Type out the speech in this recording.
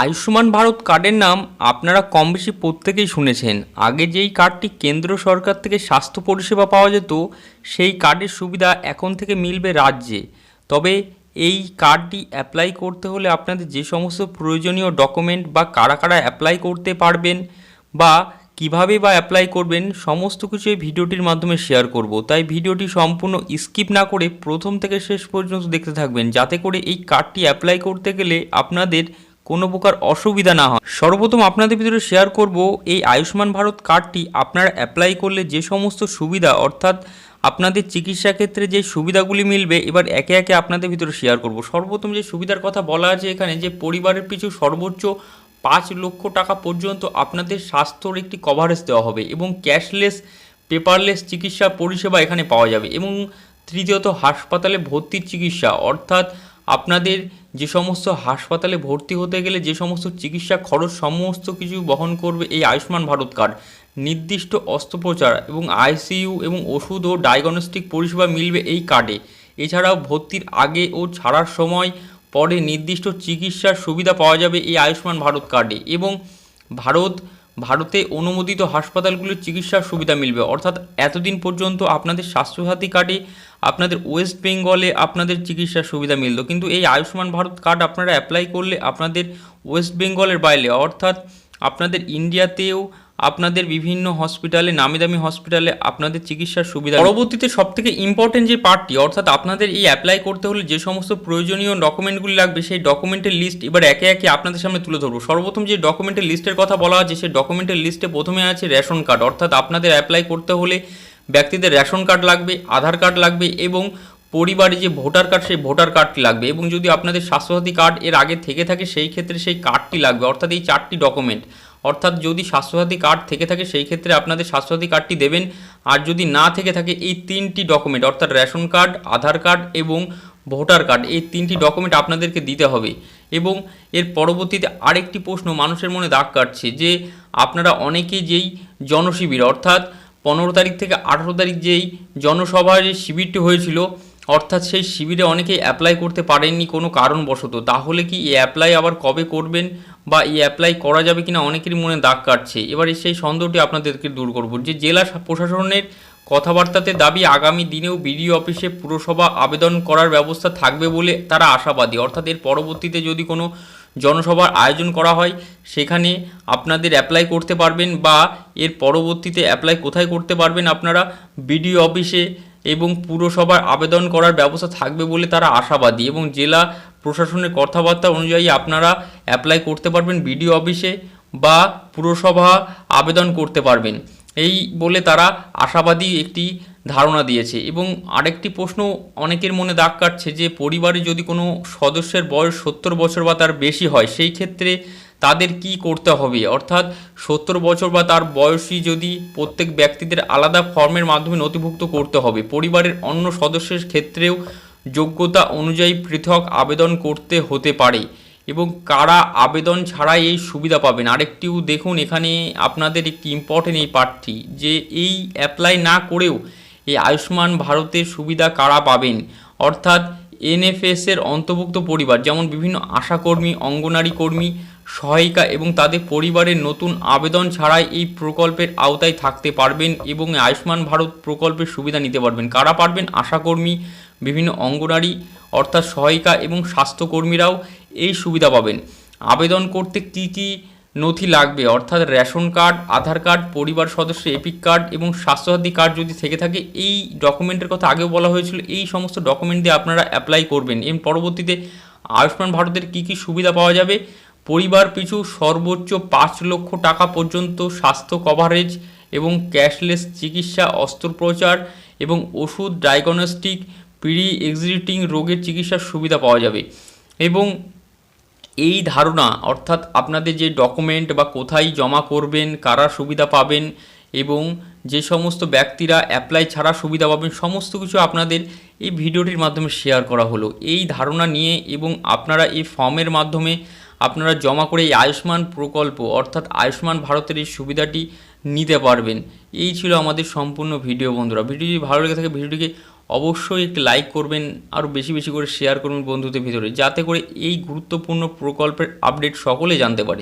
আয়ুষ্মান ভারত কার্ডের নাম আপনারা কম বেশি প্রত্যেকেই শুনেছেন। আগে যেই কার্ডটি কেন্দ্র সরকার থেকে স্বাস্থ্য পরিষেবা পাওয়া যেত, সেই কার্ডের সুবিধা এখন থেকে মিলবে রাজ্যে। তবে এই কার্ডটি অ্যাপ্লাই করতে হলে আপনাদের যে সমস্ত প্রয়োজনীয় ডকুমেন্ট বা কারা কারা অ্যাপ্লাই করতে পারবেন বা কিভাবে বা অ্যাপ্লাই করবেন, সমস্ত কিছু এই ভিডিওটির মাধ্যমে শেয়ার করব। তাই ভিডিওটি সম্পূর্ণ স্কিপ না করে প্রথম থেকে শেষ পর্যন্ত দেখতে থাকবেন, যাতে করে এই কার্ডটি অ্যাপ্লাই করতে গেলে আপনাদের কোনো প্রকার অসুবিধা না হয়। সর্বপ্রথম আপনাদের ভিতরে শেয়ার করব এই আয়ুষ্মান ভারত কার্ডটি আপনারা অ্যাপ্লাই করলে যে সমস্ত সুবিধা, অর্থাৎ আপনাদের চিকিৎসা ক্ষেত্রে যে সুবিধাগুলি মিলবে, এবার একে একে আপনাদের ভিতরে শেয়ার করব। সর্বপ্রথম যে সুবিধার কথা বলা আছে এখানে, যে পরিবারের পিছু সর্বোচ্চ 5 লক্ষ টাকা পর্যন্ত আপনাদের স্বাস্থ্যর একটি কভারেজ দেওয়া হবে এবং ক্যাশলেস পেপারলেস চিকিৎসা পরিষেবা এখানে পাওয়া যাবে। এবং তৃতীয়ত, হাসপাতালে ভর্তির চিকিৎসা, অর্থাৎ আপনাদের যে সমস্ত হাসপাতালে ভর্তি হতে গেলে যে সমস্ত চিকিৎসা খরচ, সমস্ত কিছু বহন করবে এই আয়ুষ্মান ভারত কার্ড। নির্দিষ্ট অস্ত্রোপচার এবং আইসিইউ এবং ওষুধ ও ডায়াগনস্টিক পরিষেবা মিলবে এই কার্ডে। এছাড়াও ভর্তির আগে ও ছাড়ার সময় পরে নির্দিষ্ট চিকিৎসার সুবিধা পাওয়া যাবে এই আয়ুষ্মান ভারত কার্ডে। এবং ভারতে অনুমোদিত হাসপাতালগুলির চিকিৎসার সুবিধা মিলবে। অর্থাৎ এতদিন পর্যন্ত আপনাদের স্বাস্থ্যসাথী কার্ডে আপনাদের ওয়েস্ট বেঙ্গলে আপনাদের চিকিৎসার সুবিধা মিলত, কিন্তু এই আয়ুষ্মান ভারত কার্ড আপনারা অ্যাপ্লাই করলে আপনাদের ওয়েস্ট বেঙ্গলের বাইরে, অর্থাৎ আপনাদের ইন্ডিয়াতেও আপনাদের বিভিন্ন হসপিটালে, নামি দামি হসপিটালে আপনাদের চিকিৎসার সুবিধা। পরবর্তীতে সবথেকে ইম্পর্টেন্ট যে পার্টটি, অর্থাৎ আপনাদের এই অ্যাপ্লাই করতে হলে যে সমস্ত প্রয়োজনীয় ডকুমেন্টগুলি লাগবে, সেই ডকুমেন্টের লিস্ট এবার একে একে আপনাদের সামনে তুলে ধরবো। সর্বপ্রথম যে ডকুমেন্টের লিস্টের কথা বলা আছে, সেই ডকুমেন্টের লিস্টে প্রথমে আছে রেশন কার্ড। অর্থাৎ আপনাদের অ্যাপ্লাই করতে হলে ব্যক্তিদের রেশন কার্ড লাগবে, আধার কার্ড লাগবে এবং পরিবারে যে ভোটার কার্ড, সেই ভোটার কার্ডটি লাগবে। এবং যদি আপনাদের স্বাস্থ্যসাথী কার্ড এর আগে থেকে থাকে, সেই ক্ষেত্রে সেই কার্ডটি লাগবে। অর্থাৎ এই 4টি ডকুমেন্ট, অর্থাৎ যদি স্বাস্থ্যসাথী কার্ড থেকে থাকে সেই ক্ষেত্রে আপনাদের স্বাস্থ্যসাথী কার্ডটি দেবেন, আর যদি না থেকে থাকে এই 3টি ডকুমেন্ট, অর্থাৎ রেশন কার্ড, আধার কার্ড এবং ভোটার কার্ড, এই 3টি ডকুমেন্ট আপনাদেরকে দিতে হবে। এবং এর পরবর্তীতে আরেকটি প্রশ্ন মানুষের মনে দাগ কাটছে, যে আপনারা অনেকে যেই জনশিবির, অর্থাৎ 15 তারিখ থেকে 18 তারিখ যেই জনসভার যে শিবিরটি হয়েছিল, অর্থাৎ সেই শিবিরে অনেকেই অ্যাপ্লাই করতে পারেননি কোনো কারণবশত। তাহলে কি এই অ্যাপ্লাই আবার কবে করবেন বা এই অ্যাপ্লাই করা যাবে কিনা, অনেকেরই মনে দাগ কাটছে। এবার সেই সন্দেহটি আপনাদেরকে দূর করব, যে জেলা প্রশাসনের কথাবার্তাতে দাবি আগামী দিনেও বিডিও অফিসে পুরসভা আবেদন করার ব্যবস্থা থাকবে বলে তারা আশাবাদী। অর্থাৎ এর পরবর্তীতে যদি কোনো জনসভার আয়োজন করা হয়, সেখানে আপনাদের অ্যাপ্লাই করতে পারবেন, বা এর পরবর্তীতে অ্যাপ্লাই কোথায় করতে পারবেন, আপনারা বিডিও অফিসে এবং পুরসভার আবেদন করার ব্যবস্থা থাকবে বলে তারা আশাবাদী। এবং জেলা প্রশাসনের কথাবার্তা অনুযায়ী আপনারা অ্যাপ্লাই করতে পারবেন বিডিও অফিসে বা পুরসভা আবেদন করতে পারবেন, এই বলে তারা আশাবাদী একটি ধারণা দিয়েছে। এবং আরেকটি প্রশ্ন অনেকের মনে দাগ কাটছে, যে পরিবারে যদি কোনো সদস্যের বয়স 70 বছর বা তার বেশি হয়, সেই ক্ষেত্রে তাদের কি করতে হবে। অর্থাৎ 70 বছর বা তার বয়সী যদি প্রত্যেক ব্যক্তিদের আলাদা ফর্মের মাধ্যমে নথিভুক্ত করতে হবে। পরিবারের অন্য সদস্যের ক্ষেত্রেও যোগ্যতা অনুযায়ী পৃথক আবেদন করতে হতে পারে। এবং কারা আবেদন ছাড়াই এই সুবিধা পাবেন, আরেকটিও দেখুন এখানে আপনাদের একটি ইম্পর্টেন্ট এই পার্টটি, যে এই অ্যাপ্লাই না করেও এই আয়ুষ্মান ভারতের সুবিধা কারা পাবেন। অর্থাৎ এনএফএস এর অন্তর্ভুক্ত পরিবার, যেমন বিভিন্ন আশাকর্মী, অঙ্গনারী কর্মী, সহায়িকা এবং তাদের পরিবারের নতুন আবেদন ছাড়াই এই প্রকল্পের আওতায় থাকতে পারবেন এবং আয়ুষ্মান ভারত প্রকল্পের সুবিধা নিতে পারবেন। কারা পারবেন? আশাকর্মী, বিভিন্ন অঙ্গনারী অর্থাৎ সহায়িকা এবং স্বাস্থ্যকর্মীরাও এই সুবিধা পাবেন। আবেদন করতে কি কি নথি লাগবে, অর্থাৎ রেশন কার্ড, আধার কার্ড, পরিবার সদস্য এপিক কার্ড এবং স্বাস্থ্যসাথী কার্ড যদি থেকে থাকে, এই ডকুমেন্টের কথা আগেও বলা হয়েছিল, এই সমস্ত ডকুমেন্ট দিয়ে আপনারা অ্যাপ্লাই করবেন। এর পরবর্তীতে আয়ুষ্মান ভারতের কি কি সুবিধা পাওয়া যাবে, পরিবার পিছু সর্বোচ্চ 5 লক্ষ টাকা পর্যন্ত স্বাস্থ্য কভারেজ এবং ক্যাশলেস চিকিৎসা, অস্ত্রোপচার এবং ওষুধ, ডায়াগনস্টিক, প্রি এক্সিস্টিং রোগের চিকিৎসার সুবিধা পাওয়া যাবে। এবং এই ধারণা, অর্থাৎ আপনাদের যে ডকুমেন্ট বা কোথায় জমা করবেন, কারা সুবিধা পাবেন এবং যে সমস্ত ব্যক্তিরা অ্যাপ্লাই ছাড়া সুবিধা পাবেন, সমস্ত কিছু আপনাদের এই ভিডিওটির মাধ্যমে শেয়ার করা হলো। এই ধারণা নিয়ে এবং আপনারা এই ফর্মের মাধ্যমে আপনারা জমা করে এই আয়ুষ্মান প্রকল্প, অর্থাৎ আয়ুষ্মান ভারতের এই সুবিধাটি নিতে পারবেন। এই ছিল আমাদের সম্পূর্ণ ভিডিও বন্ধুরা। ভিডিওটি ভালো লেগে থাকে ভিডিওটিকে অবশ্যই একটি লাইক করবেন, আরও বেশি বেশি করে শেয়ার করবেন বন্ধুদের ভিতরে, যাতে করে এই গুরুত্বপূর্ণ প্রকল্পের আপডেট সকলে জানতে পারে।